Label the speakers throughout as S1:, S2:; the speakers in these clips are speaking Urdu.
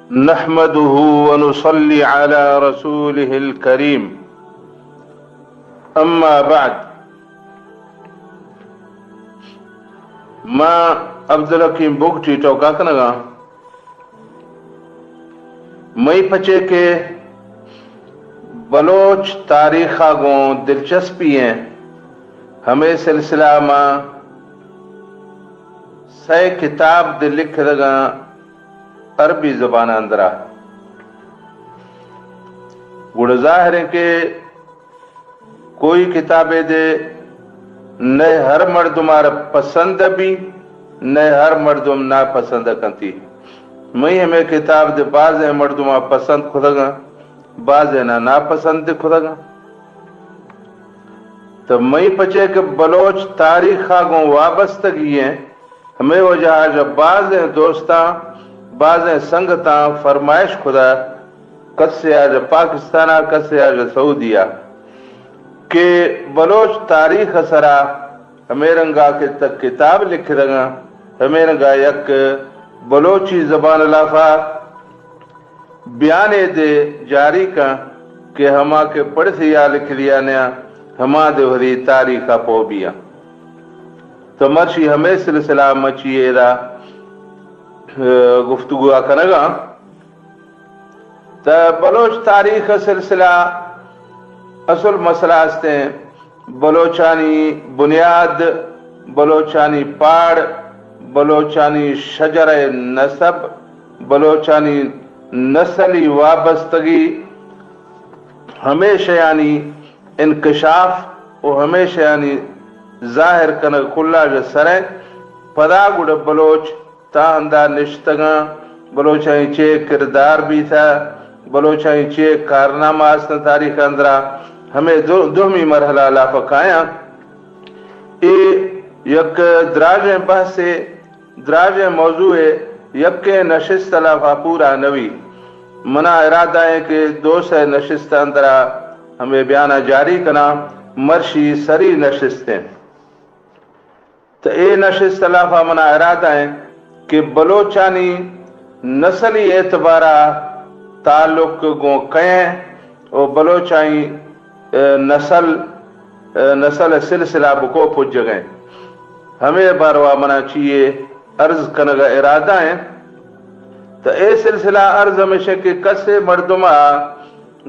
S1: نحمده ونصلي على رسوله الكريم أما بعد. ما عبدالحکیم بگٹی ٹوکا کنگا مئی پچے کے بلوچ تاریخا گوں دلچسپی ہیں ہمیں سلسلہ میں سے کتاب دے لکھ لگا عربی زبان اندرا گڑ ظاہر ہے کہ کوئی کتابیں دے نہ ہر مردمار پسند بھی نہ ہر مردم نا پسند کنتی. میں ہمیں کتاب دے بعض مردمہ پسند خودگا بعض نا پسند خودگا تو میں پچے کہ بلوچ تاریخا گوں وابستگی ہیں ہمیں وجہ جب بعض دوستاں بعض سنگتاں فرمائش خدا کسے آج پاکستانہ کسے آج سعودیہ کہ بلوچ تاریخ سرا ہمیں رنگا کے تک کتاب لکھ رہا ہمیں رنگا یک بلوچی زبان لافا بیانے دے جاری کا کہ ہما کے پڑھ سیا لکھ لیا نیا ہما دے وری تاریخہ پو بیا تو مرشی ہمیں سلسلہ مچیے دا گفتگو کنگا تا بلوچ تاریخ سلسلہ اصل مسئلہ ہستے ہیں بلوچانی بنیاد بلوچانی پاڑ بلوچانی شجر نسب بلوچانی نسلی وابستگی ہمیشہ یعنی انکشاف و ہمیشہ یعنی ظاہر کنگ کھلا جسرے پدا گڑ بلوچ تاندہ نشتگاں بلوچائیں چے کردار بھی تھا بلوچائیں چے کارنامہ آسنا تاریخ اندرہ ہمیں دومی مرحلہ لافقایا یک دراج بحث دراج موضوع یک نشست لافا پورا نوی منا ارادہ ہے کہ دو سے نشست اندرہ ہمیں بیانہ جاری کنا مرشی سری نشستیں تو اے نشست لافا منا ارادہ ہے کہ بلوچانی نسلی اعتبارہ تعلق گوں کہیں اور بلوچائی نسل سلسلہ بکو پھج جگہیں ہمیں باروا منا چیئے عرض کنگا ارادہ ہیں تو اے سلسلہ عرض ہمیشہ کہ کسے مردمہ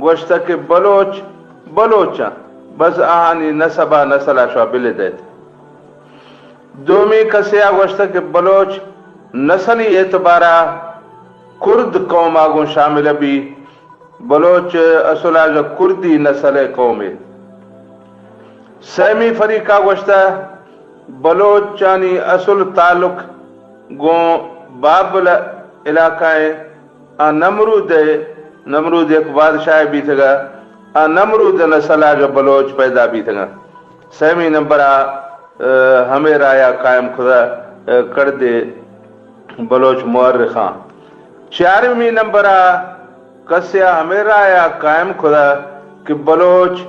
S1: گوشتا کہ بلوچا بس آہانی نسبہ نسلہ شعبلے دیتے دومی کسے گوشتا کہ بلوچ نسلی اعتبارہ کرد قوم آگوں شامل بھی بلوچ اصلا جو کردی نسل قوم ہے سیمی فریقہ گوشتا بلوچانی اصل تعلق گوں بابل علاقہ ہے نمرود ایک بادشاہ بھی تھا نمرود نسلہ جو بلوچ پیدا بھی تھا سیمی نمبرہ ہمیں رایا قائم خدا کر دے بلوچ مورخاں چارمی نمبرہ کسیا ہمیں رایا قائم خدا کہ بلوچ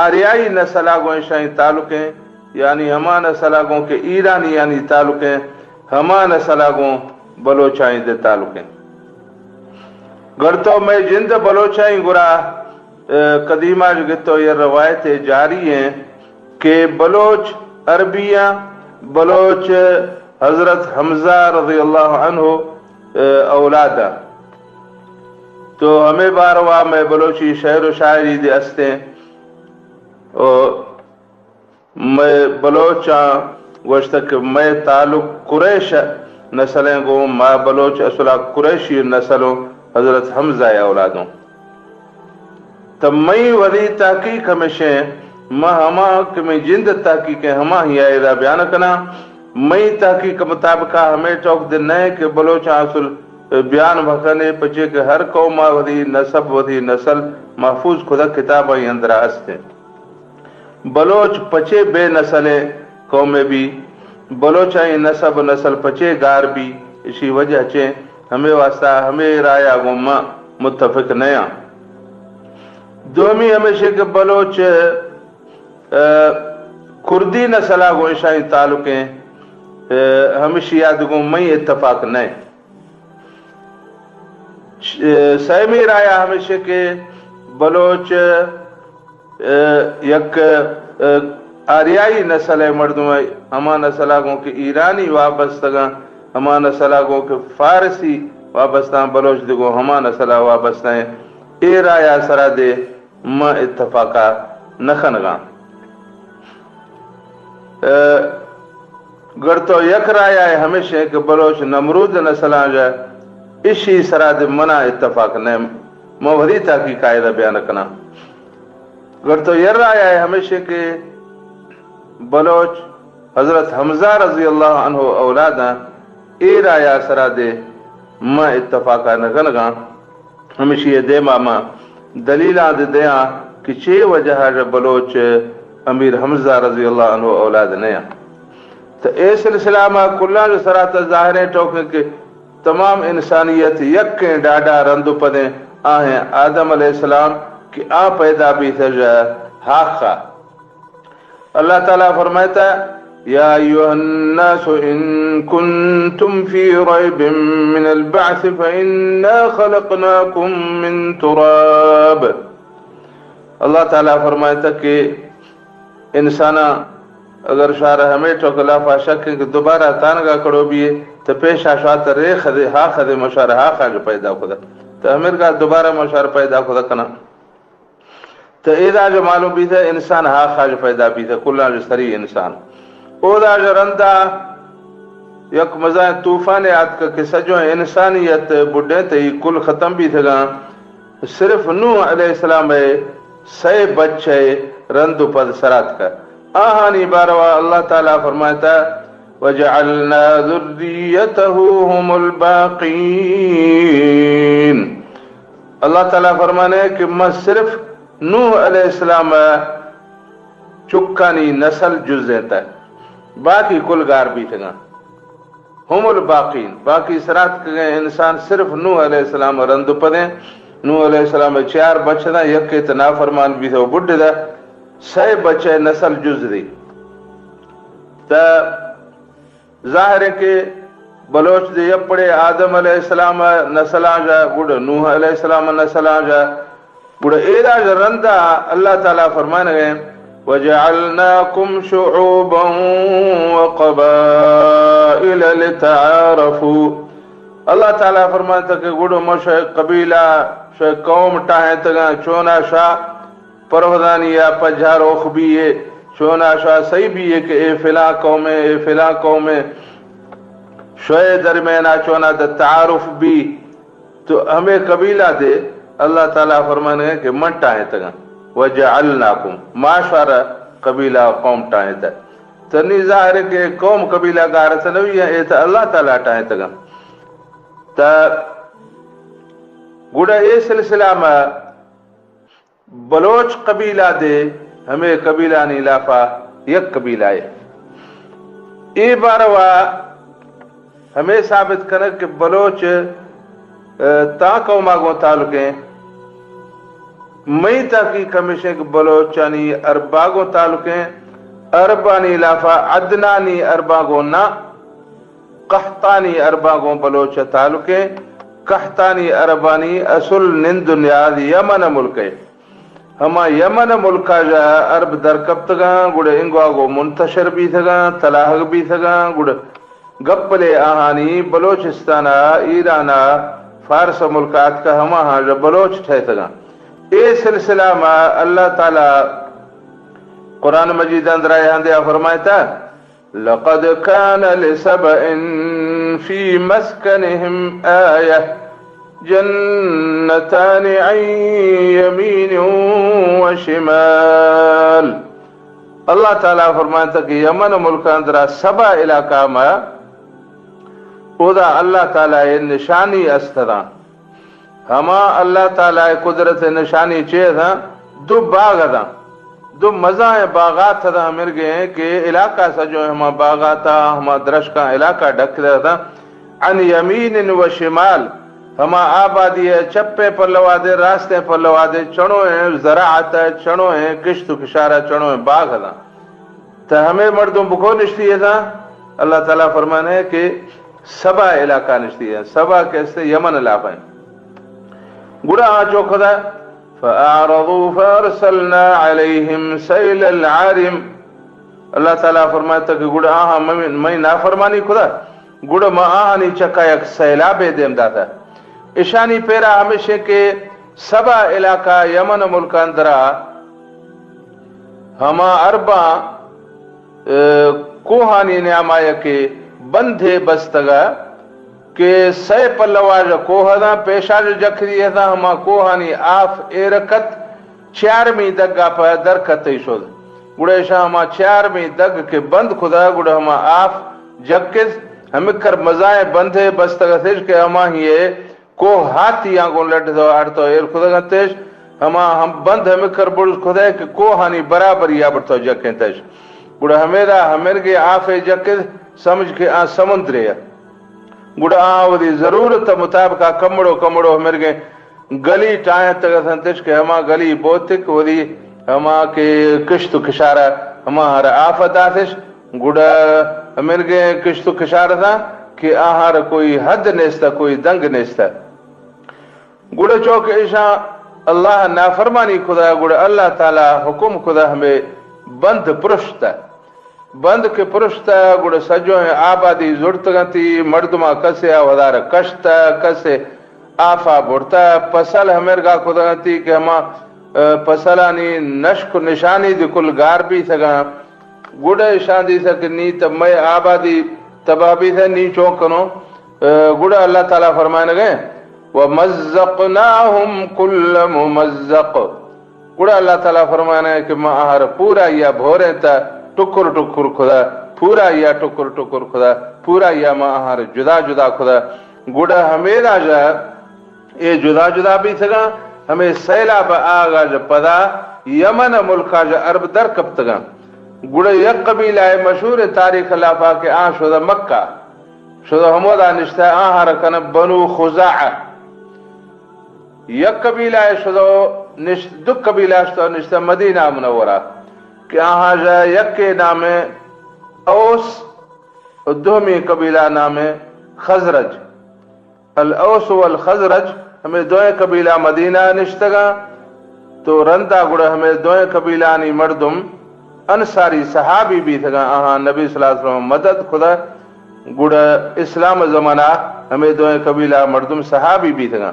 S1: آریائی نسلہ گوں شاہی تعلقیں یعنی ہما نسلہ گوں کے ایرانی یعنی تعلقیں ہما نسلہ گوں بلوچائیں دے تعلقیں گرتو میں جند بلوچائیں گرا قدیمہ جو گتو یہ روایت جاری ہیں کہ بلوچ عربیہ بلوچ حضرت حمزہ رضی اللہ عنہ اولادہ تو ہمیں باروا میں بلوچی شعر و شاعری دے استے میں بلوچاں گوشتک میں تعلق قریش نسلیں گو ما بلوچ اصلا قریشی نسلوں حضرت حمزہ اولادوں تب میں ولی تحقیق ہمیشہ ما ہما کہ میں جند تحقیق ہما ہی آئے دا بیان کنا میں تحقیق مطابقہ ہمیں چوک دن ہے کہ بلوچاں اصل بیان بھکنے پچے کہ ہر قوم ودی نسب ودی نسل محفوظ خدا کتاب آئی اندرہ ہستے بلوچ پچے بے نسلیں قومیں بھی بلوچائی نسب نسل پچے گار بھی اسی وجہ چے ہمیں واسطہ ہمیں رایا گمہ متفق نیا دومی ہمیشہ کہ بلوچ کردی نسلہ گو عشائی تعلقیں ہمیشہ یاد گو میں اتفاق نہیں سیمی رایا ہمیشہ کے بلوچ یک آریائی نسل ہے مردم ہے، ہما نسل آگوں کے ایرانی وابستگاں، ہما نسل آگوں کے فارسی وابستہ بلوچ دگو ہما نسل وابستہ ہیں. اے رایا سرا دے ما اتفاقہ نخنگاں. گر تو یک رایا ہے ہمیشہ کہ بلوچ نمرود نسل آجا اسی سرا دے منع اتفاق نے موہری تاکی قائدہ بیان کنا. گر تو یہ رایا ہے ہمیشہ کہ بلوچ حضرت حمزہ رضی اللہ عنہ اولاداں اے رایا سرا دے ما اتفاقہ نکنگاں. ہمیشہ یہ دے ماما دلیلہ دے دیاں کہ چے وجہ ہے بلوچ امیر حمزہ رضی اللہ عنہ اولاد نیا. تو اے سلسلہ میں کلان جو سرات ظاہریں ٹوکیں کہ تمام انسانیت یک کے ڈاڈا رندو پدیں آہیں آدم علیہ السلام کہ آ پیدا بھی تجا حاقہ. اللہ تعالیٰ فرمائتا یا ایوہ الناس ان کنتم فی ریب من البعث فإنا خلقناکم من تراب. اللہ تعالیٰ فرمائتا کہ انسانا اگر شارہ ہمیں ٹوکلا فاشک کہ دوبارہ تانگا کڑو بھی تو پیش آشوات رے خدے ہا خدے مشارہ ہا خاج پیدا خدا تو امیر کا دوبارہ مشارہ پیدا خدا کنا. تو ایدہ جو معلوم بھی تھا انسان ہا خاج پیدا بھی تھا کلہ جو سری انسان. اودا جو رندہ یک مزائن طوفان آت کا کہ سجو انسانیت بڑھے تے کل ختم بھی تھا گا. صرف نوح علیہ السلام سے بچے رندو پد سرات کا آہانی باروا اللہ تعالیٰ فرماتا وَجَعَلْنَا ذُرِّيَّتَهُ هُمُ الْبَاقِينَ. اللہ تعالیٰ فرمانے کہ میں صرف نوح علیہ السلام چکانی نسل جز دیتا ہے باقی کل گار بھی تھا ہم الباقین. باقی سرات کے انسان صرف نوح علیہ السلام رندو پدیں. نوح علیہ السلام چار بچہ دا یک کے نافرمان بھی تھا وہ بڑھ دا سے بچے نسل جز دی. تا ظاہر ہے کہ بلوچ دے یہ پڑے آدم علیہ السلام نسل آجا گوڑا نوح علیہ السلام نسل آجا گوڑا ایدہ جو رندہ اللہ تعالیٰ فرمانے گئے وَجَعَلْنَاكُمْ شُعُوبًا وَقَبَائِلَ لِتَعَارَفُوا. اللہ تعالیٰ فرماتا کہ گوڑا مشہ قبیلہ شہ قوم ٹاہیں تگا چونا شاہ پروہدانی یا پجھار اوخ بھی ہے چونا شاہ صحیح بھی ہے کہ اے فلاں قوم ہے اے فلاں قوم ہے شوئے درمیانہ چونا دا تعارف بھی. تو ہمیں قبیلہ دے اللہ تعالیٰ فرمانے ہیں کہ من ٹاہیں تگا وَجَعَلْنَاكُمْ معاشرہ قبیلہ قوم ٹاہیں تگا. تو نہیں ظاہر ہے کہ قوم قبیلہ گارت نوی ہے اے تا اللہ تعالیٰ ٹاہیں تگا. تا گوڑا اے سلسلہ میں بلوچ قبیلہ دے ہمیں قبیلہ نہیں لافا یک قبیلہ ہے. اے باروا ہمیں ثابت کرنے کہ بلوچ تا قومہ کو تعلقیں مئی تاکی کمیشن کہ بلوچانی اربا کو تعلقیں اربانی لافا عدنانی اربا کو نا قحطانی اربا کو بلوچ تعلقیں. قحطانی اربانی اصل نند نیاد یمن ملک ہے. ہما یمن ملکہ جا عرب درکب تگا گوڑے انگوا کو منتشر بھی تگا تلاحق بھی تگا گوڑے گپلے آہانی بلوچستانہ ایرانہ فارس ملکات کا ہما ہاں جو بلوچ ٹھے تگا. اے سلسلہ میں اللہ تعالیٰ قرآن مجید اندر آیا دیا فرمائیتا لقد كان لسبأ في مسكنهم آية جنتان عن يمين وشمال. اللہ تعالیٰ فرماتا کہ یمن ملک اندرہ سبا علاقہ میں اودا اللہ تعالیٰ نشانی استدا ہما اللہ تعالیٰ قدرت نشانی چیز تھا دو باغ تھا دو مزاں باغات تھا مر گئے کہ علاقہ سا جو ہما باغاتا ہما درش کا علاقہ ڈھک تھا عن یمین و شمال ہما آبادی ہے چپے پر لوا دے راستے پر لوا دے چڑوں ہیں زراعت ہے چڑوں ہیں کشت و کشارہ چڑوں ہیں باغ تھا. تو ہمیں مردوں بکو نشتی ہے تھا اللہ تعالیٰ فرمانے کہ سبا علاقہ نشتی ہے. سبا کیسے یمن علاقہ ہے گڑا آچو خدا فَأَعْرَضُوا فَأَرْسَلْنَا عَلَيْهِمْ سَيْلَ الْعَارِمِ اللہ تعالیٰ فرماتا کہ گڑا آہا میں نافرمانی خدا گڑا ما آہا نی چکا یک سیلاب دیم داتا اشانی پیرا ہمیشہ کے سبا علاقہ یمن ملک اندرا ہما اربا کوہانی نعمایا کے بندھے بستگا کہ سی پلواج کوہ دا پیشاج جکری دا ہما کوہانی آف ایرکت چارمی دگا پا درکتی شد گڑے شاہ ہما چارمی دگ کے بند خدا گڑے ہما آف جکز ہمکر مزائیں بندھے بستگا تیش کہ ہما ہی کوہ ہاتھی آنگوں لٹ دو آرتو ایر خدا گا تیش ہما ہم بند ہمکر بڑھ خدا ہے کہ کوہانی برابر یا بڑھتو جکیں تیش گڑا ہمیرا ہمرگے آفے جکز سمجھ کے آن سمندرے گڑا آن ودی ضرورت مطابقہ کمڑو ہمرگے گلی ٹائیں تک سنتش کہ ہما گلی بوتک ودی ہما کے کشت کشارہ ہما ہر آفت آتش گڑا ہمرگے کشت کشارہ تھا کہ آہار کوئی حد نیستا کوئی دنگ نیستا گڑا چوک ایشا اللہ نافرمانی خدا گڑا اللہ تعالی حکم خدا ہمیں بند پرشتا بند کے پرشتا گڑا سجو ہیں آبادی زورتگنتی مردمہ کسے آوادار کشتا کسے آفا بڑھتا پسل ہمرگا خداگنتی کہ ہما پسلانی نشک نشانی دی کل گار بھی سگا گڑا شان دی سکر نی تب میں آبادی تبابی سے نی چونکنو گڑا اللہ تعالیٰ فرمائے گئے وَمَزَّقْنَاهُمْ كُلَّ مُمَزَّقْ گڑا اللہ تعالیٰ فرمانا ہے کہ ماہر پورا یا بھورے تا ٹکر ٹکر خدا پورا یا ٹکر ٹکر خدا پورا یا ماہر جدا جدا خدا گڑا ہمیرا جا اے جدا جدا بھی سگا ہمیں سیلاب آگا جا پدا یمن ملکا جا عرب در کب تگا گڑا یک قبیلہ مشہور تاریخ اللہ پاک آن شدہ مکہ شدہ حمودہ نشتہ آن ہرکن بنو خزاع یک قبیلہ شدہ دو قبیلہ شدہ نشتہ مدینہ منورہ کہ آہاں جا یک کے نام اوس اور دومی قبیلہ نام خزرج الاوس والخزرج ہمیں دوئے قبیلہ مدینہ نشتگا تو رندہ گڑا ہمیں دوئے قبیلہ نی مردم انصاری صحابی بھی تھگا آہاں نبی صلی اللہ علیہ وسلم مدد خدا گڑا اسلام زمانہ ہمیں دوئے قبیلہ مردم صحابی بھی تھگا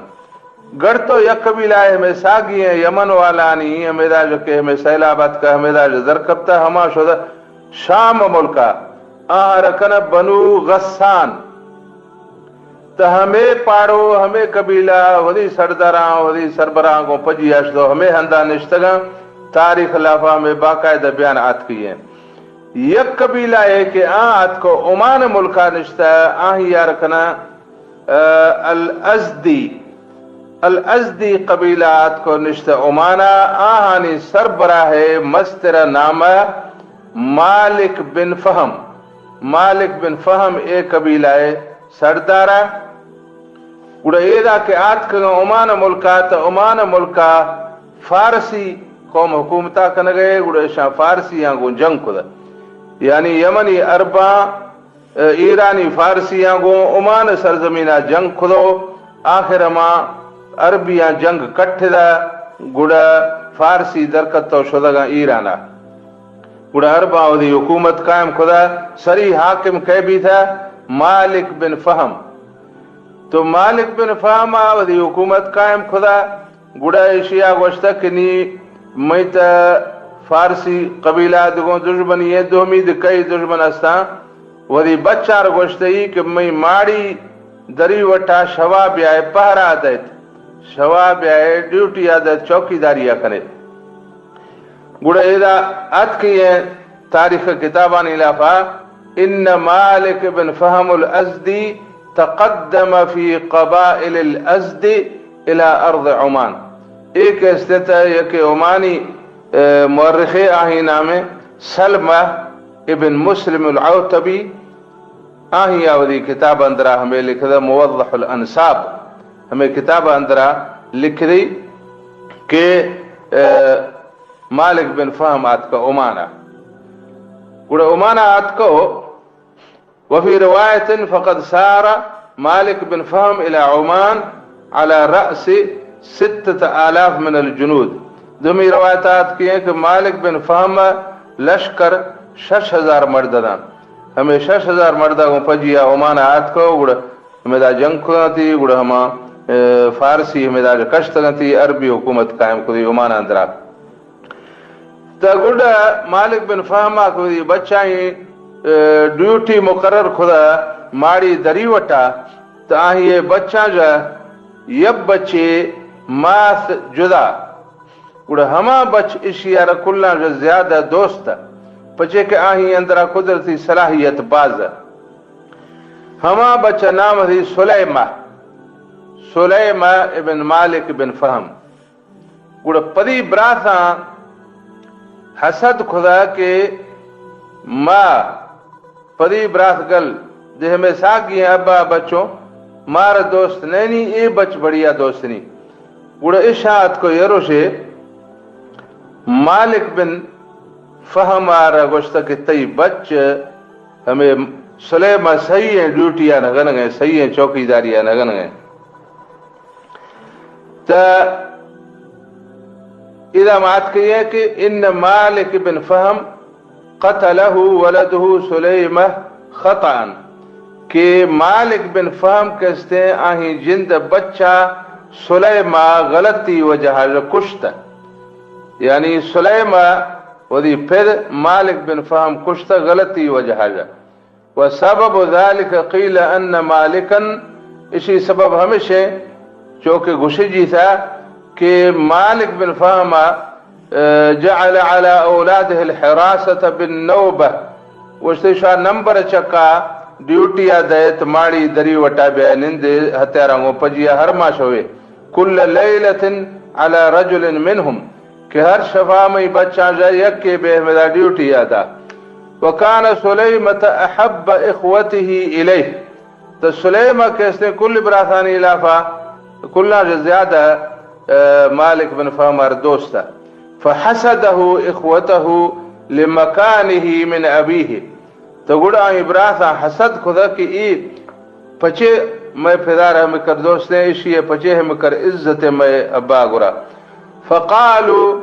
S1: گر تو یک قبیلہ ہمیں ساگی ہیں یمن والا نہیں ہمیں دا جو کہ ہمیں سیلابات کا ہمیں دا جو ذرکبتا ہما شدہ شام ملکہ آہاں رکن بنو غسان تو ہمیں پاڑو ہمیں قبیلہ ودی سرداران ودی سربراہاں کو پجی اشدو ہمیں ہندہ نشتگا تاریخ لافہ میں باقاعدہ بیان آت کی ہیں یک قبیلہ ہے کہ آت کو عمان ملکہ نشتہ آہی یا رکنا الازدی قبیلات کو نشتہ عمانہ آہانی سربراہ مستر نامہ مالک بن فہم ایک قبیلہ ہے سردارہ گڑا ایدہ کہ آت کا عمان ملکہ تا عمان ملکہ فارسی قوم حکومتہ کنگئے گڑا شاہ فارسی آنگو جنگ کدا یعنی یمنی اربا ایرانی فارسی آنگو عمان سرزمینہ جنگ کدو آخر ما عربیاں جنگ کٹھ دا گڑا فارسی درکتو شدگا ایرانا گڑا اربا ودی حکومت قائم کدا سری حاکم کہہ بھی تھا مالک بن فہم تو مالک بن فہم ودی حکومت قائم کدا گڑا اشیاء گوشتا کنی میتا فارسی قبیلہ دگوں دشمنی ہے دومی دکئی دشمن استا ودی بچار گوشتا ہی کہ میں ماڑی دری وٹا شواب آئے پہرا آدھت شواب آئے ڈیوٹی آدھت چوکی داری آکھنے گڑا ایدہ آت کی ہے تاریخ کتابانی لافا ان مالک بن فہم الازدی تقدم فی قبائل الازدی الى ارض عمان ایک استتا ہے کہ عمانی مورخ آہی نام سلمہ ابن مسلم العوتبی آہی آودی کتاب اندرہ ہمیں لکھ دا موضح الانصاب ہمیں کتاب اندرہ لکھ دی کہ مالک بن فہم آت کا عمانہ گڑا عمانہ آت کو وفي رواية فقد سار مالك بن فهم إلى عمان على رأس 6,000 من الجنود. دومی روایتات کی ہیں کہ مالک بن فہم لشکر 6,000 مرد دا ہمیں 6,000 مردہ کو پجیا عمان آت کو گڑا ہمیں دا جنگ کو تھی گڑا ہما فارسی ہمیں دا کشت تھی عربی حکومت قائم کو دی عمان اندرا تا گڑا مالک بن فہمہ کو دی بچائیں ڈیوٹی مقرر خدا ماڑی دری وٹا تا یہ بچہ جا یب بچے ماس جدا گڑا ہما بچ اشیاء رکلنا جو زیادہ دوست پچے کہ آہی اندرہ قدرتی صلاحیت باز ہما بچہ نام تھی سلیمہ ابن مالک بن فہم گڑا پدی براسا حسد خدا کے ماں پدی براس گل دے میں ساکی ہیں ابا بچوں مار دوست نینی اے بچ بڑیا دوست نہیں گڑا اشاعت کو یہ روشے مالک بن فہم آرہ گوشتا کہ تی بچ ہمیں سلیمہ صحیح ہیں ڈیوٹیاں نگن گئے صحیح ہیں چوکی داریاں نگن گئے تا اذا مات کہی ہے کہ ان مالک بن فہم قتلہ ولدہ سلیمہ خطان کہ مالک بن فہم کہتے ہیں آہی جند بچہ سلیمہ غلطی وجہ کشتا یعنی سلیمہ ودی پھر مالک بن فہم کشتا غلطی وجہ وسبب ذلك قیل ان مالکا اسی سبب ہمیشہ چونکہ گشجی تھا کہ مالک بن فہم جعل على اولاده الحراسة بالنوبة وشتشا نمبر چکا ڈیوٹی آدھیت ماڑی دری وٹا بیا نندے ہتیارانگو پجیا ہر ماش ہوئے کل لیلت على رجل منهم کہ ہر شفا میں بچہ جائے یک کے بے احمدہ ڈیوٹی آدھا وکان سلیمت احب اخوته الیہ تو سلیمہ کیسے کل براسانی علاقہ کلنا جو زیادہ مالک بن فہمار دوستا فحسدہ اخوته لمکانہ من ابیہ تو گڑا ابراسا حسد خدا کی ای پچے میں پھدار ہمیں کر دوستیں اشیے پچے ہمیں کر عزت میں ابا گرا فقالوا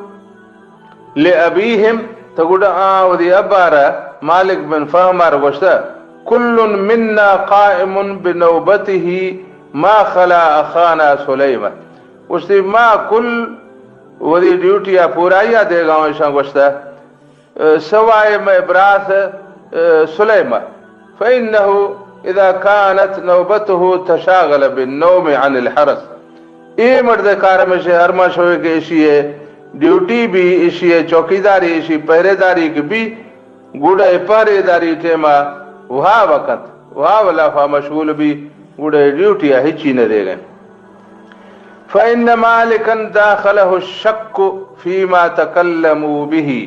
S1: لأبيهم تقول ودي أبارا مالك بن فهمار وشتا كل منا قائم بنوبته ما خلا أخانا سليمة وشتي ما كل ودي ڈیوٹیا پورائیا دے گا وشان وشتا سوائے میں براث سليمة فإنه إذا كانت نوبته تشاغل بالنوم عن الحرس اے مرد کار میں سے ہر ماہ شوئے کہ اسی ہے ڈیوٹی بھی اسی ہے چوکیداری اسی پہرے داری کی بھی گوڑے پہرے داری ٹیما وہاں وقت وہاں ولافہ مشغول بھی گوڑے ڈیوٹی ہچی نہ دے گئے فإن مالکا داخلہ الشک فیما تکلموا به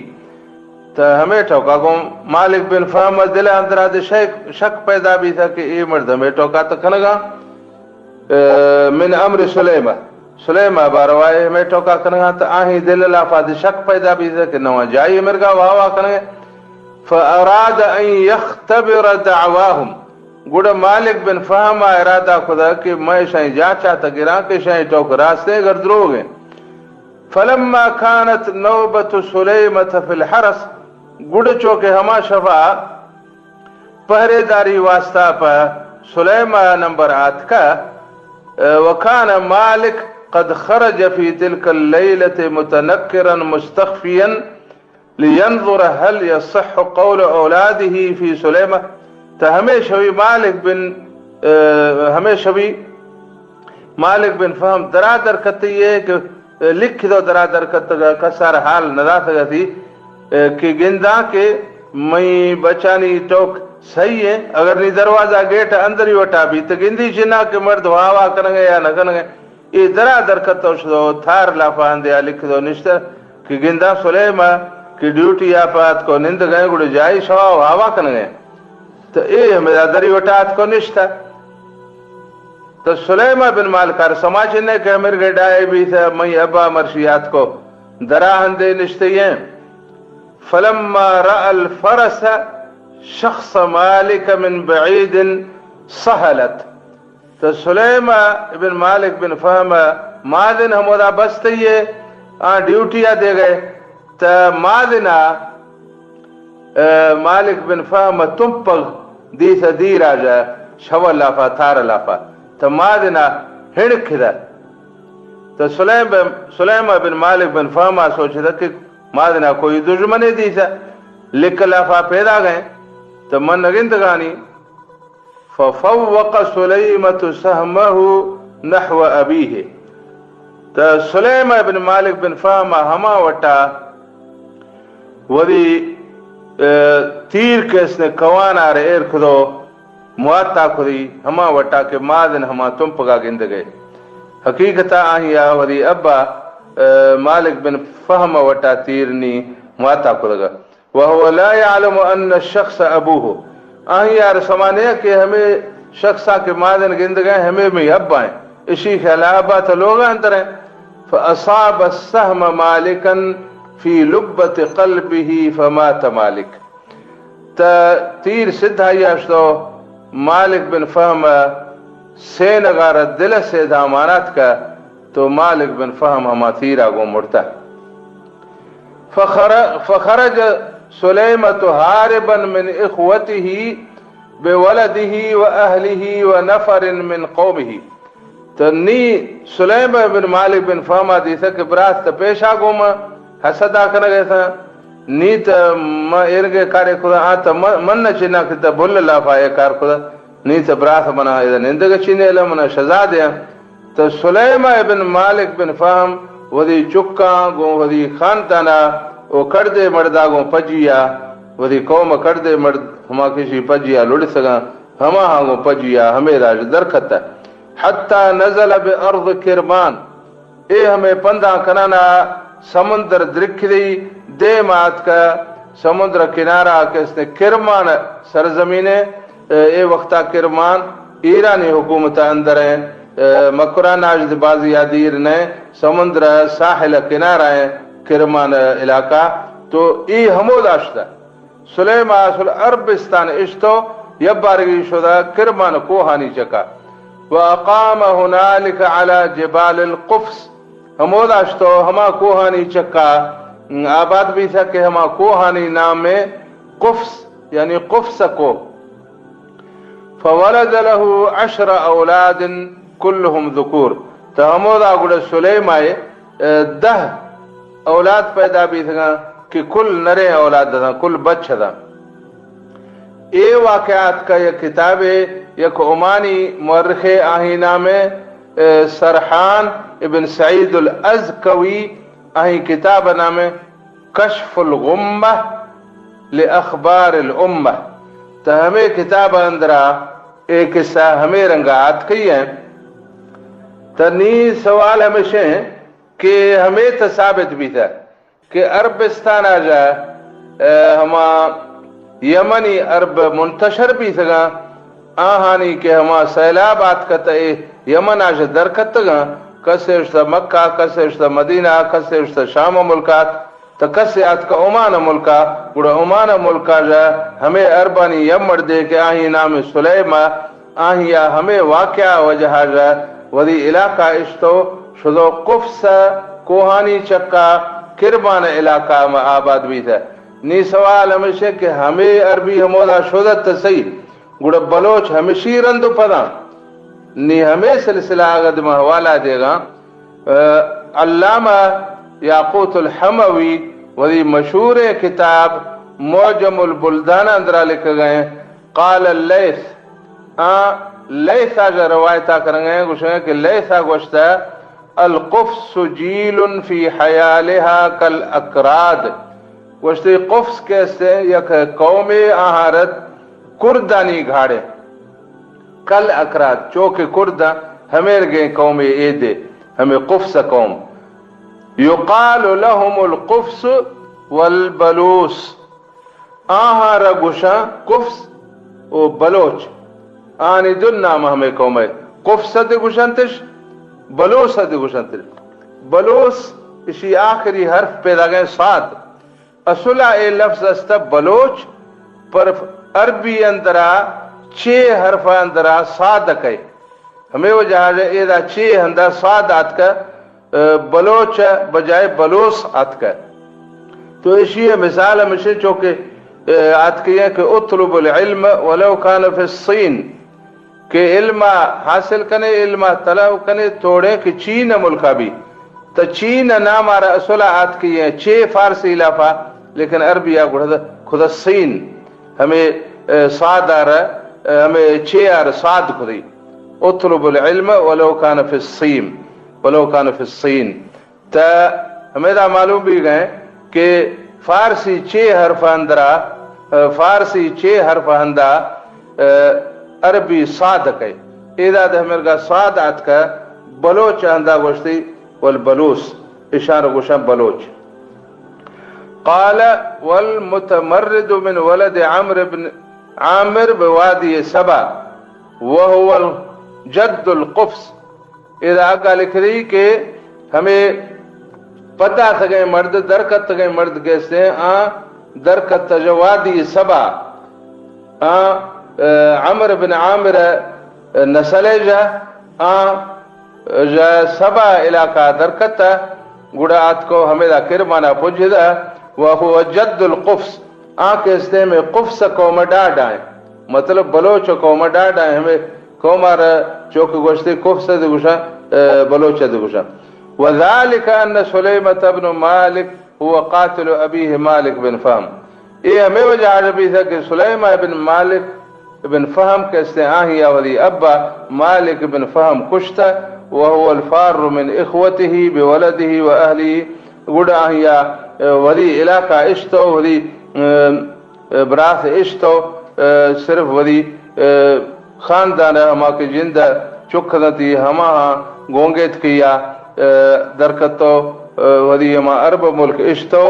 S1: تو ہمیں ٹوکا کو مالک بن فہم دل اندرہ دے شک پیدا بھی تھا کہ اے مرد ہمیں ٹوکا تو کھنگا من امر سلیمہ باروائے میں ٹوکا کرنگا تو آہی دل لافاد شک پیدا بھی تھا کہ نوہ جائی مرگا واہ کرنگے فاراد ان یختبر دعواہم گوڑا مالک بن فہم ارادہ خدا کہ میں شاہی جا چاہتا گرا کہ شاہی ٹوک راستے گردرو گئے فلما كانت نوبت سلیمة فی الحرس گوڑا چوکے ہما شفا پہرے داری واسطہ پا سلیمہ نمبر آت کا وكان مالك قد خرج في تلك الليلة متنكرا مستخفيا لينظر هل يصح قول أولاده في سليمة ہمیشہ مالک بن فہم درادر کتی ہے کہ لکھ دو درادر کسار حال ندا تھی کہ گندہ کے میں بچانی ٹوک صحیح ہے اگر نہیں دروازہ گیٹ اندر ہی وٹا بھی تو گندی چنا کہ مرد واہ کرنگے یا نہ کرنگے یہ درادر کتوش دو تھار لافان دیا لکھ دو نشتر کہ گندہ سلیمہ کی ڈیوٹی آپات کو نند گئے گوڑے جائی شوا واہ کرنگے تو اے ہمیں دری وٹات کو نشتا تو سلیمہ بن مالکار سماچ نے کہ امیر گڑائے بھی تھا میں ابا مرشیات کو دراہن دے نشتے ہیں فلما رأى الفرس شخص مالک من بعید سہلت تو سلیمہ بن مالک بن فہم مادن ہمودا بستی ڈیوٹیا دے گئے تا مادنا مالک بن فہم تمپغ دیسا دی راجا شو لافا تھار لافا تا مادنا ہنک دا تو سلیم بن مالک بن فہم سوچ دا کہ مادنا کوئی دشمنے دیسا لکھ لافا پیدا گئے تو من نگندگانی ففوق سلیمت سہمہ نحو ابیہ تو سلیم بن مالک بن فہم ہما وٹا وری تیر کے اس نے کوانا ریر کھدو مواتا کھدی ہما وٹا کے مادن ہما تم پگا گند گئے حقیقتا آہیا وری ابا مالک بن فہم وٹا تیرنی مواتا کھدگا وہو لا يعلم ان الشخص ابوہ آہیا رسمانے کہ ہمیں شخصا کے مادن گند گئے ہمیں میں ابا ہیں اسی خیال ابا تو لوگ اندر ہیں فاصاب السہم مالکا فی لبت قلبہ فمات مالک تا تیر سدھا یاشتو مالک بن فہم سینگار دل سے دامانات کا تو مالک بن فہم ہما تیرا گو مرتا فخرج سلیمت حاربا من اخوته بولده واہلہ ونفر من قومہ تو نی سلیم بن مالک بن فہم دیسا کہ براست پیشا گو ما حسدہ کنگے تھا نیت ما ارگے کارے خدا آتا من چنا کتا بھول لافا اے کار خدا نیت براث بنا ادھا اندگا چینے لمنا شزادیا تو سلیم بن مالک بن فہم وذی چکا گو وذی خانتانا او کردے مردہ گو پجیا وذی قوم کردے مرد ہما کسی پجیا لڑ سگا ہما گو پجیا ہمیں راج درکھتا حتی نزل بارض کرمان اے ہمیں پندہ کنانا سمندر درکھ دی دے مات کا سمندر کنارہ کہ اس نے کرمان سرزمین اے وقتا کرمان ایرانی حکومت اندر ہیں مکرہ ناجد بازی عدیر نے سمندر ساحل کنارہ ہیں کرمان علاقہ تو ای حمود آشتا سلیم آسل عربستان اشتو یبارگی شدہ کرمان کوہانی چکا وَأَقَامَ هُنَالِكَ عَلَى جِبَالِ الْقُفْسِ ہمود آشتو ہما کوہانی چکا آباد بھی تھا کہ ہما کوہانی نام میں قفس یعنی قفس کو فولد له 10 اولاد كلهم ذکور تو ہمود آگوڑ سلیم آئے 10 اولاد پیدا بھی تھا کہ کل نرے اولاد تھا کل بچ تھا اے واقعات کا یہ کتاب یک عمانی مورخ آہینہ میں سرحان ابن سعید الازکوی آہی کتاب نام کشف الغمہ لاخبار الامہ تو ہمیں کتاب اندرا ایک قصہ ہمیں رنگات کی ہیں تو نی سوال ہمیشہ ہیں کہ ہمیں تو ثابت بھی تھا کہ عربستان آ جائے ہما یمنی عرب منتشر بھی تھا آہانی کہ ہما سیلابات کا تے یمن آج درکت گا کسے اشتا مکہ کسے اشتا مدینہ کسے اشتا شام ملکات تو کسے آت کا عمان ملکا گوڑا عمان ملکا جا ہمیں عربانی یمر دے کہ آہی نام سلیمہ آہی ہمیں واقعہ وجہ جا وذی علاقہ اشتو شدو قفص کوہانی چکا کربان علاقہ میں آباد بھی تھا نی سوال ہمیشہ کہ ہمیں عربی ہمودا شدت صحیح گوڑا بلوچ ہمیشی رندو پدا نی ہمیں سلسلہ آگد میں حوالہ دے گا علامہ یاقوت الحموی وہی مشہور کتاب معجم البلدان اندرہ لکھ گئے قال اللیث لیث آگا روایتہ کریں گے گوشیں کہ لیث آگوشتا القفص جیل فی حیالہا کالاکراد گوشتی قفص کیسے یک قوم آہارت کردانی گھاڑے کل اکراد چوکے کردہ ہمیں گئے قوم ایدے ہمیں قفص قوم یقال لهم القفص والبلوس آہا رگوشا قفص و بلوچ آنی دن نام ہمیں قوم ہے قفص دے گوشنتش بلوس دے گوشنتش بلوس اسی آخری حرف پیدا گئے صاد اصلہ اے لفظ استا بلوچ پر عربی اندرا 6 حرف اندرا صاد کئی ہمیں وہ جہاں ایدہ 6 اندر صادات کا بلوچ بجائے بلوس آت کا. تو اسی مثال ہمیشہ چونکہ آت کی ہے کہ اطلب العلم ولو کان فی الصین، کہ علم حاصل کنے، علم طلب کنے توڑے کہ چین ملکہ بھی. تو چین نام آرہ اصولہ آت کی ہے 6 فارسی لافہ، لیکن عربی خدا الصین ہمیں صاد آرہ، ہمیں 6 آرہ صاد خدی. اطلب العلم ولو کان فی الصین، ولو کان فی الصین. تو ہمیں دا معلوم بھی گئے کہ فارسی 6 حرف اندرہ، فارسی 6 حرف اندہ عربی صاد کئی. ایدہ دا ہمیں گا صاد آت کا بلوچ اندہ گوشتی والبلوس، اشارہ گوشا بلوچ. قال والمتمرد من ولد عمرو بن عامر بوادی سبا وهو جد القفص. اذا آگا لکھ رہی کہ ہمیں پتہ تھا گئے مرد درکت گئے مرد کیسے ہیں درکت وادی سبا عمرو بن عامر نسل جا سبا علاقہ درکت گڑات کو ہمیں دا کرمانا پوجھدا. وہو جد القفص، کیسے میں قفص قوم ڈاڈ آئیں، مطلب بلوچ قوم ڈاڈ آئیں. ہمیں قوم آرہ چوک گوشتی قفص دے گوشا بلوچ دے گوشا. وذالک ان سلیمۃ بن مالک هو قاتل ابیہ مالک بن فہم. یہ ہمیں وجہ عربی تھا کہ سلیمہ بن مالک بن فہم کیسے آہی آوری ابا مالک بن فہم کشتا. وهو الفار من اخوته بولده واهله گڑ آہیا وری علاقہ اشتو وری براث اشتو صرف وری خاندان ہما کے جندہ چکھنتی ہما گونگیت کیا درکتو وری ہما عرب ملک اشتو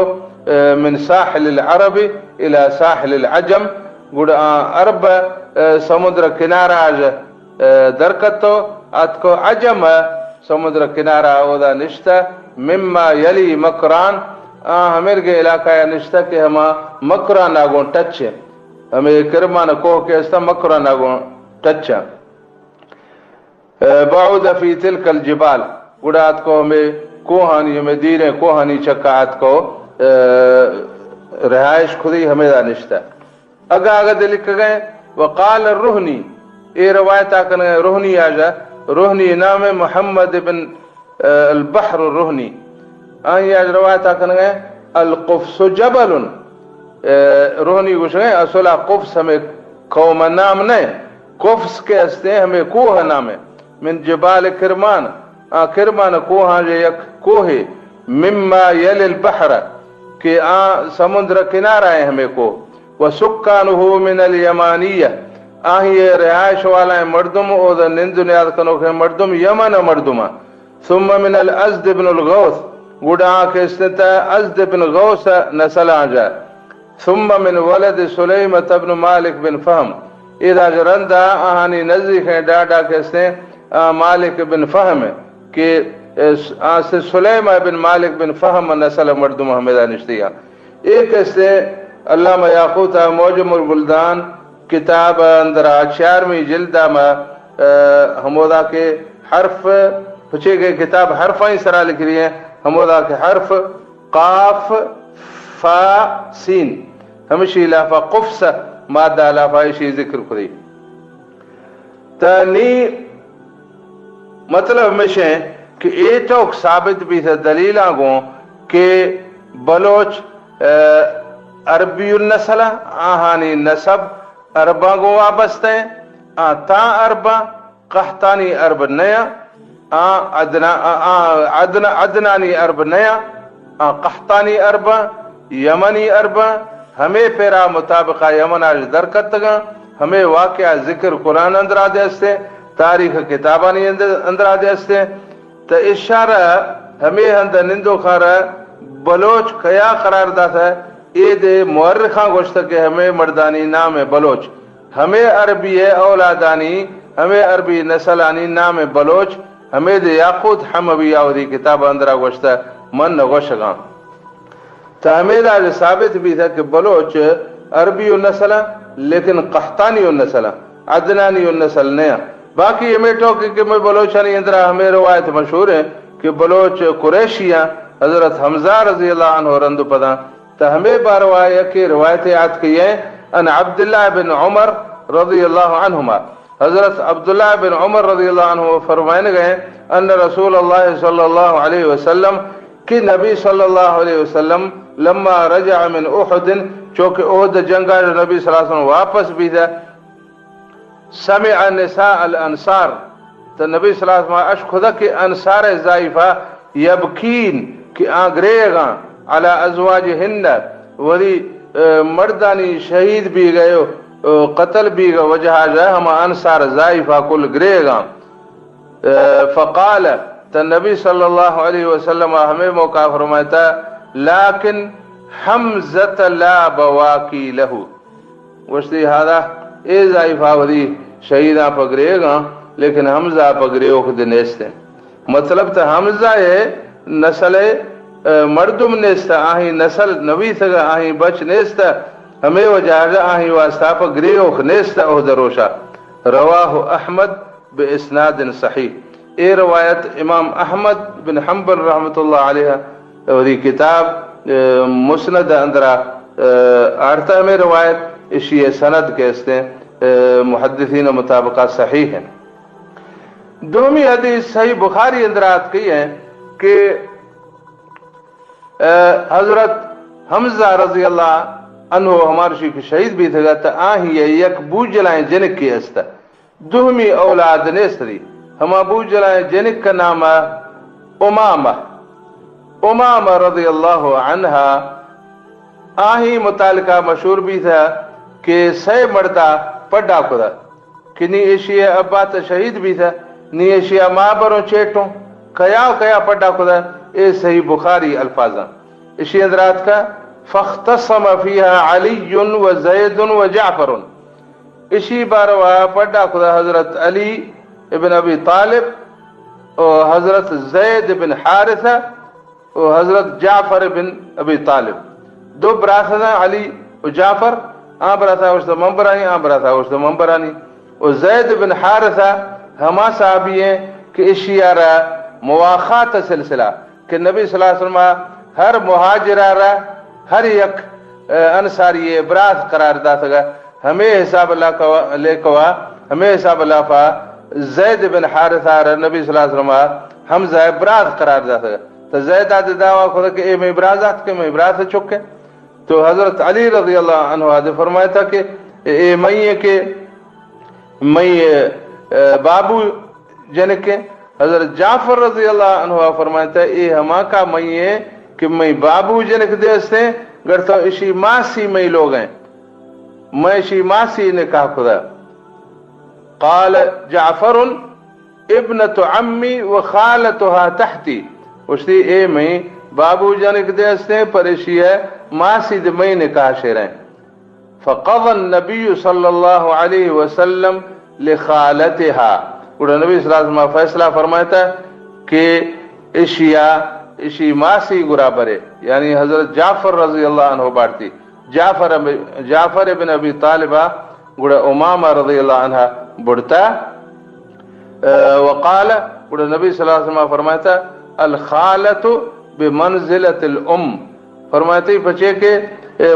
S1: من ساحل العرب الى ساحل العجم. گڑ عرب سمندر کنارہ درکتو ات کو عجم سمندر کنارہ اودا نشتہ. مما یلی مکران ہمیں کے علاقہ نشتہ کہ ہما مکران آگون ٹچ ہے، ہمیں کرمان کوہ کے استا مکران آگون ٹچ ہے. بعود فی تلک الجبال گڑات کو ہمیں کوہانی ہمیں دیریں کوہانی چکات کو رہائش خودی ہمیں دا نشتہ. اگا لکھ گئے وقال الرہنی، اے روایت آکن گئے رہنی آجا. رہنی نام محمد بن البحر الرہنی. آئی آج روایت آکن گئے القفص جبل. رہنی گوش گئے اصلا قفص ہمیں قوم نام نہیں، قفص کے استے ہمیں کوہ نام ہے. من جبال کرمان، کرمان کوہاں جو یک کوہ مما یل البحر کہ سمندر کنارہ ہے ہمیں کو. وسکانہ من الیمانیہ، آہی رہائش والا مردم او دا نند نیاد کنو کہ مردم یمن مردمہ. ثم من الازد بن الغوث گوڑا کے استتا ازد بن غوث نسل آجا. ثم من ولد سلیمۃ بن مالک بن فہم. اذا جرندہ آہانی نزدیک ہیں ڈاڈا کے استیں مالک بن فہم کہ سلیمہ بن مالک بن فہم نسل مردم حمیدہ نشتیہ. ایک استے علامہ یاقوت موجم البلدان کتاب اندر 4ویں جلدہ میں ہمودا کے حرف پچھے گئے کتاب حرفیں سرا لکھ رہی ہیں. ہمودا کے حرف قاف فا سین ہمیشی لافہ قفص مادہ لافہ اشی ذکر کری. تانی مطلب ہمیشہ ہے کہ اے چوک ثابت بھی تھا دلیل آگوں کہ بلوچ عربی النسل آہانی نسب عربہ کو وابستہ ہیں. تا عربہ قحطانی عرب نیا، عدنانی عرب نیا، قحطانی عربہ یمنی عربہ. ہمیں پیرا مطابقہ یمن آج درکت گا. ہمیں واقعہ ذکر قرآن اندر آدھے استے، تاریخ کتابانی اندر آدھے استے. تو اشارہ ہمیں اندر نندو خارہ بلوچ کیا قرار داتا ہے. اے دے مورخاں گوشتا کہ ہمیں مردانی نام ہے بلوچ، ہمیں عربی اولادانی، ہمیں عربی نسلانی نام ہے بلوچ. ہمیں دے یاقوت حموی آوری کتاب اندرہ گوشتا من نگوشگاں. تو ہمیں دا ثابت بھی تھا کہ بلوچ عربی النسل لیکن قحطانی النسل عدنانی النسل نیا. باقی ہمیں ٹوکی کہ میں بلوچانی اندرہ ہمیں روایت مشہور ہیں کہ بلوچ قریشیاں حضرت حمزہ رضی اللہ عنہ رند پدا تو ہمیں باروایا کہ روایت یاد کی ہے ان عبداللہ بن عمر رضی اللہ عنہما حضرت عبداللہ بن عمر رضی اللہ عنہ فرمائنے گئے ان رسول اللہ صلی اللہ علیہ وسلم کہ نبی صلی اللہ علیہ وسلم لما رجع من احد چونکہ احد جنگا جو نبی صلی اللہ علیہ وسلم واپس بھی تھا سمع نساء الانصار تو نبی صلی اللہ علیہ وسلم اشخدہ کہ انصار زائفہ یبکین کہ آگریگا علی ازواجہن ولی مردانی شہید بھی گئے قتل بھی گئے وجہ جائے ہم انصار زائفہ کل گریگا فقال تو نبی صلی اللہ علیہ وسلم ہمیں موقع فرماتا لیکن حمزت لا بواکی لہو وشتی ہادا اے زائفہ ولی شہیدہ پگرے گا لیکن حمزہ پگرے اخد نیستے مطلب تا حمزہ ہے نسل مردم نیستا آہی نسل نبی تگا آہی بچ نیستا ہمیں وجہ آہی واسطہ پگرے اخ نیستا اخد روشا رواہ احمد باسناد صحیح اے روایت امام احمد بن حنبل رحمت اللہ علیہ وری کتاب مسند اندرا آرتا میں روایت اسی سند کے استے محدثین مطابقہ صحیح ہیں دومی حدیث صحیح بخاری اندرات کی ہے کہ حضرت حمزہ رضی اللہ عنہ ہمارے شیخ شہید بھی تھا تو آہی یک بو جلائیں جنک کی استا دومی اولاد نیستری ہم ابو جلائیں جنک کا نام امامہ رضی اللہ عنہ آہی متعلقہ مشہور بھی تھا کہ سے مردہ پڑا کدا کہ نی ایشیا ابا تا شہید بھی تھا نی ایشیا ماں بروں چیٹوں کیا پڑا کدا اے صحیح بخاری الفاظاں اسی اندرات کا فاختصم فیہا علی و زید و جعفر اسی باروا پڑا کدا حضرت علی ابن ابی طالب اور حضرت زید بن حارثہ اور حضرت جعفر بن ابی طالب دو براتنا علی و جعفر براتھا اس تو ممبرانی براتھا اس تو ممبرانی اور زید بن حارثہ ہما صحابی ہیں کہ اشیارہ مواخات سلسلہ کہ نبی صلی اللہ علیہ وسلم ہر مہاجرہ ہر یک انصاری برات قرار دا تھا ہمیں حساب اللہ کا لے کوا ہمیں حساب اللہ فا زید بن حارثہ نبی صلی اللہ علیہ وسلم حمزہ برات قرار دا تھا تو زید آتے دعویٰ خدا کہ اے میں برازات کے میں برات چکے تو حضرت علی رضی اللہ عنہ آدھے فرمایا تھا کہ اے میں کے میں بابو جنک کے حضرت جعفر رضی اللہ عنہ فرمایا تھا اے ہما کا میں کہ میں بابو جنک دیستے گرتا اسی ماسی میں لوگ ہیں میں اسی ماسی نے کہا خدا قال جعفر ابنت عمی و خالتها تحتی اسی اے میں بابو جنک دیستے پر اسی ہے ماسی دے میں نے کہا شیریں فقضى النبی صلی اللہ علیہ وسلم لخالتها اور نبی صلی اللہ علیہ وسلم فیصلہ فرمایا تھا کہ اسی ماسی گرا برے یعنی حضرت جعفر رضی اللہ عنہ بارتی جعفر ابن ابی طالبہ گڑا امامہ رضی اللہ عنہ بڑھتا وقال گڑا نبی صلی اللہ علیہ وسلم فرمایا تھا الخالت بمنزلت الام فرمایا تھی بچے کے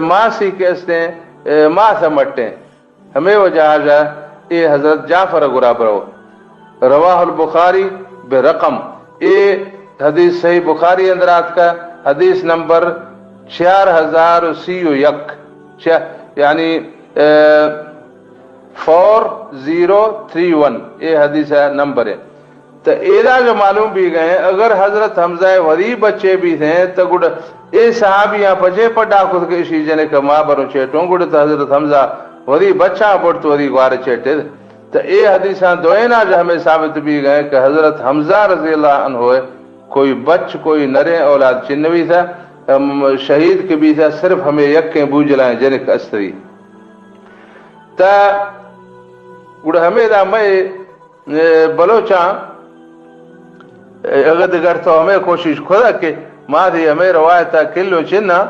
S1: ماسی کیستے ہیں ماں سمٹتے ہمیں وجہ جا اے حضرت جعفر گرا برو رواہ البخاری برقم اے حدیث صحیح بخاری اندرات کا حدیث نمبر 4031 یعنی 4031 یہ حدیث نمبر ہے تو ایدہ جو معلوم بھی گئے اگر حضرت حمزہ وری بچے بھی تھے تو گڑ اے صحابیاں پچے پڑا خود کے اسی جنے کا ماں بروں چیٹوں گڑ تو حضرت حمزہ وری بچہ پڑھ تو وری گوار چیٹے تو اے حدیثاں دوئینا جو ہمیں ثابت بھی گئے کہ حضرت حمزہ رضی اللہ عنہ ہوئے کوئی بچ کوئی نرے اولاد چنوی تھا شہید کے بھی تھا صرف ہمیں یکیں بوجلائیں جنک استری تا گڑ ہمیں دا میں بلوچاں اگر دیگر تو ہمیں کوشش خدا کہ ماں دی ہمیں روایتا کلو چننا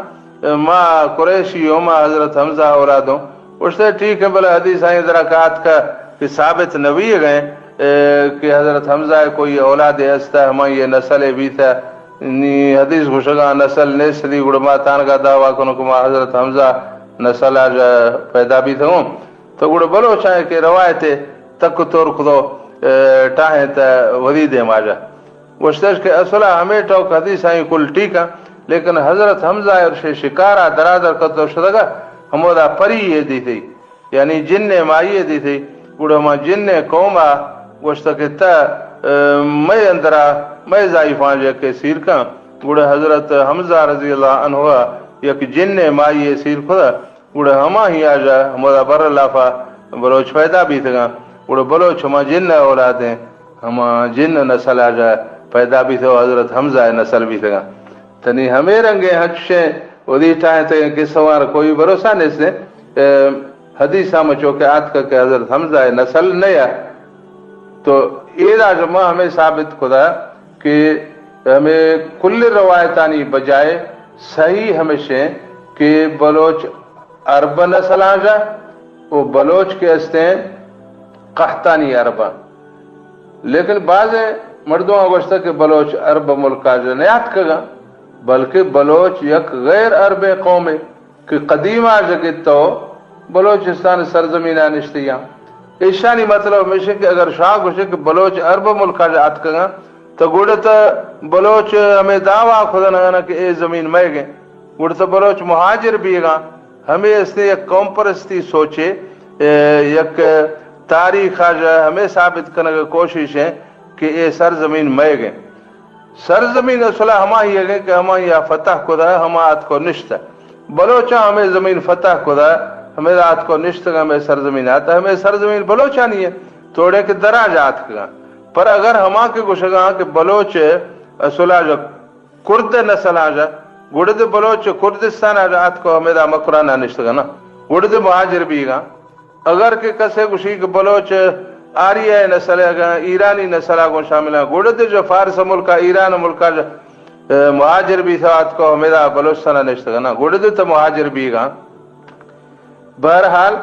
S1: ماں قریشی ہوں ماں حضرت حمزہ اولادوں اس سے ٹھیک ہے بلے حدیث آئیں درکات کا کہ ثابت نبی گئے کہ حضرت حمزہ کوئی اولاد استا ہما یہ نسل بھی تھا نی حدیث گوشگا نسل نیسلی گڑما تان کا دعویٰ کنو کما حضرت حمزہ نسل آج پیدا بھی تھا تو گڑ بلوچ ہے کہ روایت تک طور خدو ٹاہیں تا ودید ماجا گوشتش کہ اصلا ہمیں ٹوک حدیث آئیں کل ٹھیکا لیکن حضرت حمزہ اور شکارہ درادر قدر شدگا ہمودا پری یہ دی تھی یعنی جن مائیے دی تھی گڑ ہما جن قوما گوشتک تا میں اندرا میں ضعیفان جا کے سیر کا گڑ حضرت حمزہ رضی اللہ عنہ یک جن مائیے سیر خدا گڑ ہما ہی آجا ہمودا بر اللہفا بلوچ پیدا بھی تھا گڑ بلوچ ہما جن اولادیں ہما جن نسل آجا پیدا بھی تھا حضرت حمزہ نسل بھی تھا تنی ہمیں رنگے حجشیں ودی ٹائیں تھے کہ سوار کوئی بھروسہ نہیں سے حدیثہ مچو کے آت کا کہ حضرت حمزہ نسل نیا تو ایدہ جمعہ ہمیں ثابت خدا کہ ہمیں کل روایتانی بجائے صحیح ہمیشہ کہ بلوچ عرب نسل آجا وہ بلوچ کے استے قحطانی عربہ لیکن بعض مردوں گوشتا کہ بلوچ عرب ملک آجا نیات کگا بلکہ بلوچ یک غیر عرب قوم ہے کہ قدیم آجا کہ تو بلوچستان سرزمینہ نشتیاں ایشانی مطلب ہمیشہ کہ اگر شاہ گوشے کہ بلوچ عرب ملک آجا آت کگا تو گوڑتا بلوچ ہمیں دعویٰ خدا نگانا کہ اے زمین میں گئے گوڑتا بلوچ مہاجر بھی گا ہمیں اس نے یک قوم پرستی سوچے یک تاریخ آجا ہمیں ثابت کرنے کی کوشش ہے کہ اے سرزمین میں گئے سرزمین اصلا ہما ہی ہے کہ ہما یا فتح خدا ہما آت کو نشتا بلوچا ہمیں زمین فتح خدا ہمیں آت کو نشتا ہمیں سرزمین آتا ہمیں سرزمین بلوچا نہیں ہے توڑے کے دراج آت کا پر اگر ہما کے گوشگاں کہ بلوچ اصلا جو کرد نسل آجا گڑد بلوچ کردستان آجا آت کو ہمیں دا مقرانہ نشتا نا گڑد مہاجر بھی گا اگر کہ کسے گوشی کہ بلوچ آریہ نسل ہے ایرانی نسل کو شامل ہے گوڑد جو فارس ملکہ ایران ملکہ مہاجر بھی تھا آت کو ہمیں دا بلوچستانہ نشتا نا گوڑد تو مہاجر بھی گا بہرحال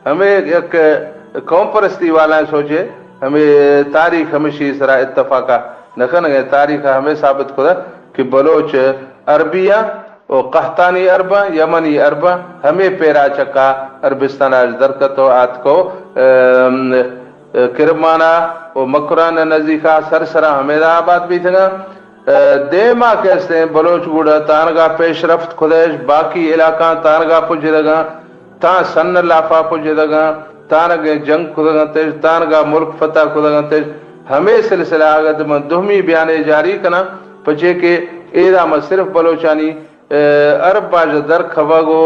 S1: ہمیں ایک قوم پرستی والا سوچے ہمیں تاریخ ہمیشہ اس طرح اتفاقہ نکن گئے تاریخ ہمیں ثابت خدا کہ بلوچ عربیہ و قحطانی عربہ یمنی عربہ ہمیں پیرا چکا عربستان آج درکت و آت کو کرمانہ و مکران نزیکا سرسرہ ہمیں دا آباد بھی تھا دیما کہتے ہیں بلوچ گوڑا تانگا پیش رفت خدایش باقی علاقہ تانگا پجھ دگا تان سن لافا پجھ دگا تانگا جنگ خدگا تیج تانگا ملک فتح خدگا تیج ہمیں سلسلہ آگت من دہمی بیانے جاری کنا پچھے کہ ایدہ میں صرف بلوچانی عرب باج در کھوگو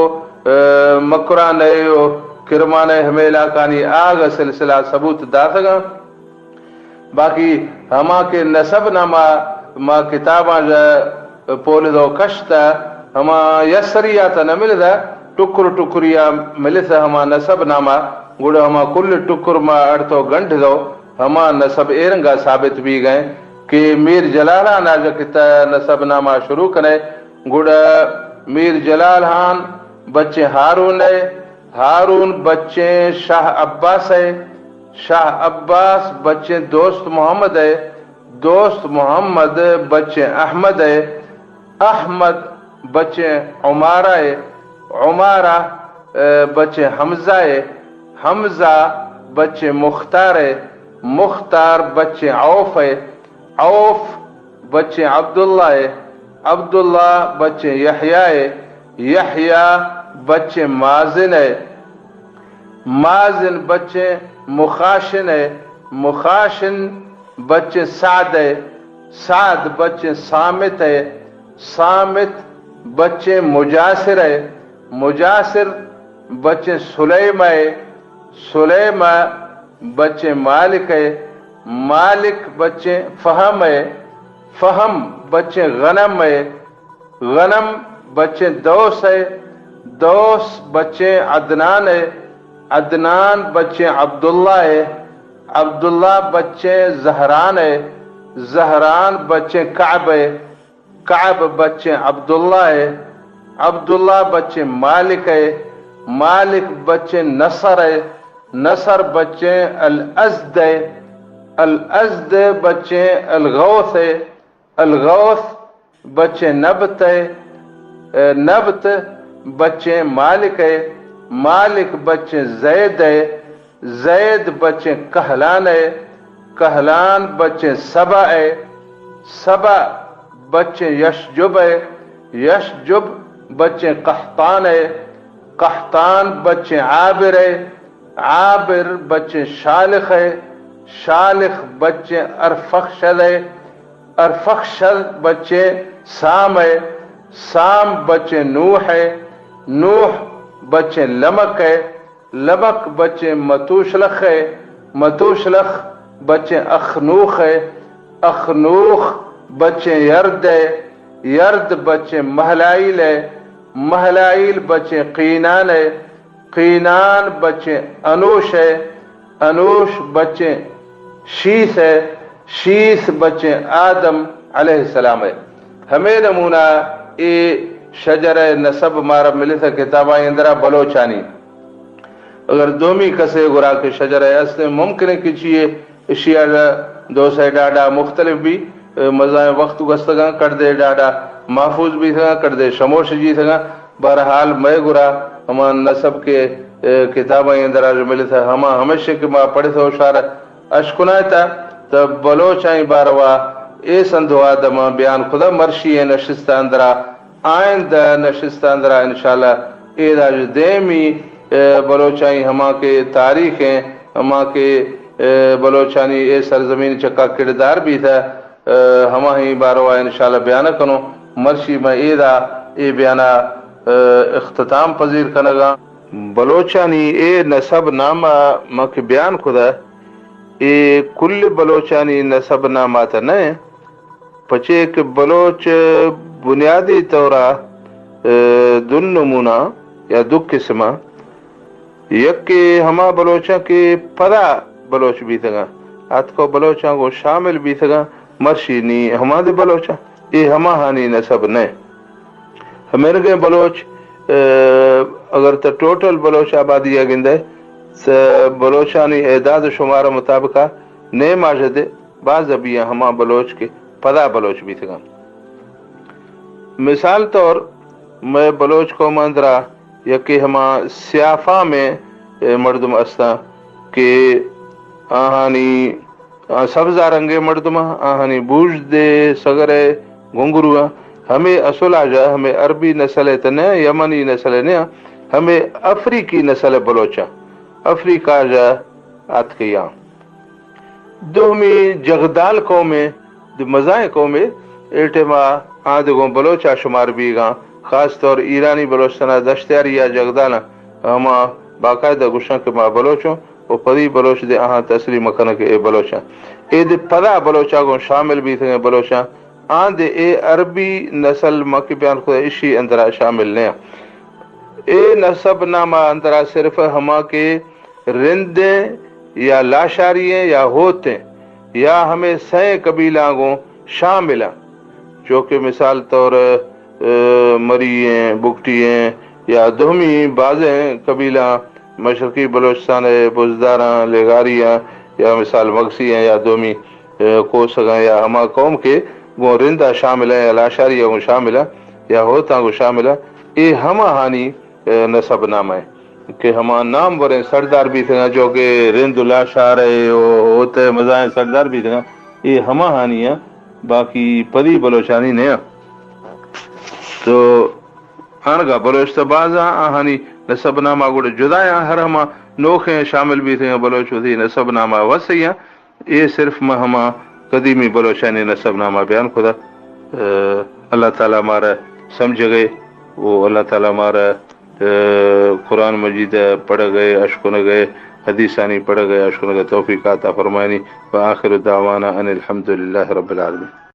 S1: مکرانے و کرمانے ہمیں علاقانی آگا سلسلہ ثبوت داتگا باقی ہما کے نسب نامہ ما کتاباں جا پولدو کشتا ہما یسریاتا نہ ملدا ٹکر ٹکریا ملتا ہما نسب نامہ گوڑا ہما کل ٹکر ما اڑتو گنڈ دو ہما نسب ایرنگا ثابت بھی گئے کہ میر جلالہ ناجا کتا نسب نامہ شروع کرے گوڑا میر جلال ہان بچے ہارون ہے ہارون بچے شاہ عباس ہے شاہ عباس بچے دوست محمد ہے دوست محمد بچے احمد ہے احمد بچے عمارہ ہے عمارہ بچے حمزہ ہے حمزہ بچے مختار ہے مختار بچے عوف ہے عوف بچے عبداللہ ہے عبداللہ بچے یحییٰ ہے یحییٰ بچے مازن ہے مازن بچے مخاشن ہے مخاشن بچے سعد ہے سعد بچے سامت ہے سامت بچے مجاسر ہے مجاسر بچے سلیمہ ہے سلیمہ بچے مالک ہے مالک بچے فہم ہے فہم بچے غنم ہے غنم بچے دوس ہے دوس بچے عدنان ہے عدنان بچے عبداللہ ہے عبداللہ بچے زہران ہے زہران بچے کعب ہے کعب بچے عبداللہ ہے عبداللہ بچے مالک ہے مالک بچے نصر ہے نصر بچیں الازد، الازد بچیں الغوث، الغوث بچیں نبت، نبت بچیں مالک، مالک بچیں زید، زید بچیں کہلان، کہلان بچیں سبع، سبع بچیں یشجب، یشجب بچیں قحطان، قحطان بچیں عابر، عابر بچیں شالخ، شالخ بچیں ارفخشد، ارفخشد بچیں سام، سام بچیں نوح، نوح بچیں لمک، لمک بچیں متوشلخ، متوشلخ بچیں اخنوخ، اخنوخ بچیں یرد، یرد بچیں مہلائل، مہلائل بچیں قینان، قینان بچیں انوش، انوش بچیں شیث، شیث بچیں آدم علیہ السلام۔ ہمیں نمونہ اے شجر نسب مارا ملے تھا کتابہ اندرہ بلوچانی، اگر دومی کسے گرا کے شجر اصل ممکن ہے کہ چیئے اشیاء دو سے ڈاڈا مختلف بھی مزائیں وقت گستگاں کر دے ڈاڈا محفوظ بھی تھا کر دے شموش جی تھا۔ بہرحال میں گرا ہمان نسب کے کتابیں اندرہ جو ملے تھا ہما ہمیشہ کہ ماں پڑھے تھا اشارہ اشکنائے تھا تب بلوچائیں باروا اے سندھو آدمہ بیان خدا مرشی نشستہ اندرہ آئندہ نشستہ اندرہ انشاءاللہ اے دا جو دیمی بلوچائیں ہما کے تاریخ ہیں، ہما کے بلوچانی اے سرزمین چکا کردار بھی تھا ہما ہی باروا انشاءاللہ بیانہ کنو مرشی میں اے دا اے بیانہ اختتام پذیر کنگا۔ بلوچانی اے نسب نامہ مک بیان خدا اے کل بلوچانی نسب نامہ تا نہیں پچے کہ بلوچ بنیادی طورہ دن نمونہ یا دو قسمہ، یک کہ ہما بلوچاں کے پدا بلوچ بھی تھا آت کو بلوچاں کو شامل بھی تھا مرشی نی ہما دے بلوچاں اے ہما ہانی نسب نہیں ہمیں گئے بلوچ اگر تا ٹوٹل بلوچ آبادی اگندے بلوچانی اعداد و شمار مطابقہ نئے ماجدے بعض ابیاں ہما بلوچ کے پدا بلوچ بھی تھا۔ مثال طور میں بلوچ کو مندرہ یا کہ ہما سیافہ میں مردم استا کہ آہانی سبزہ رنگے مردمہ آہانی بوجھ دے سگرے گنگروہ ہمیں اصول آجا ہمیں عربی نسل ہے تنے یمنی نسل ہے نہیں ہمیں افریقی نسل بلوچا افریقہ جا آت کے یہاں دومی جغدال قومیں دو مزائیں قومیں ایٹما آدھگوں بلوچا شمار بھی گا خاص طور ایرانی بلوچتنا دشتیاری یا جغدالا ہما باقاعدہ گشن کے ماں بلوچوں وہ پدی بلوچ دے آہاں تسلیم مکنہ کے اے بلوچا اے دے پدا بلوچا کو شامل بھی تھے بلوچا آن دے اے عربی نسل مکی بیان خدا اشی اندرہ شامل نہیں اے نسب نامہ اندرہ صرف ہما کے رندیں یا لاشارییں یا ہوتے یا ہمیں سائیں قبیلہ کو شامل ہیں جو کہ مثال طور مری ہیں بکٹی ہیں یا دومی بازیں قبیلہ مشرقی بلوچستان بزداراں لگاریاں یا مثال مغسی ہیں یا دومی کوسگاں یا ہما قوم کے وہ رندہ شامل ہیں یا لاشاریہ کو شامل ہیں یا ہوتا کو شامل ہیں یہ ہما ہانی نسب نام ہے کہ ہما نام وریں سردار بھی تھے جو کہ رند لاشار ہوتے مزائیں سردار بھی تھے یہ ہما ہانی ہے باقی پدی بلوچانی نہیں تو آنگا بلوچ تبازہ آہانی نسب نامہ گوڑے جدائیں ہر ہما نوکھیں شامل بھی تھے بلوچ ہوتی نسب نامہ وسیع یہ صرف ہما قدیمی بلوچانی نسب نامہ بیان خدا اللہ تعالیٰ ہمارا سمجھ گئے وہ اللہ تعالیٰ ہمارا قرآن مجید پڑھ گئے اشکن گئے حدیثانی پڑھ گئے اشکن گئے توفیق عطا فرمائنی وآخر دعوانا ان الحمدللہ رب العالمین۔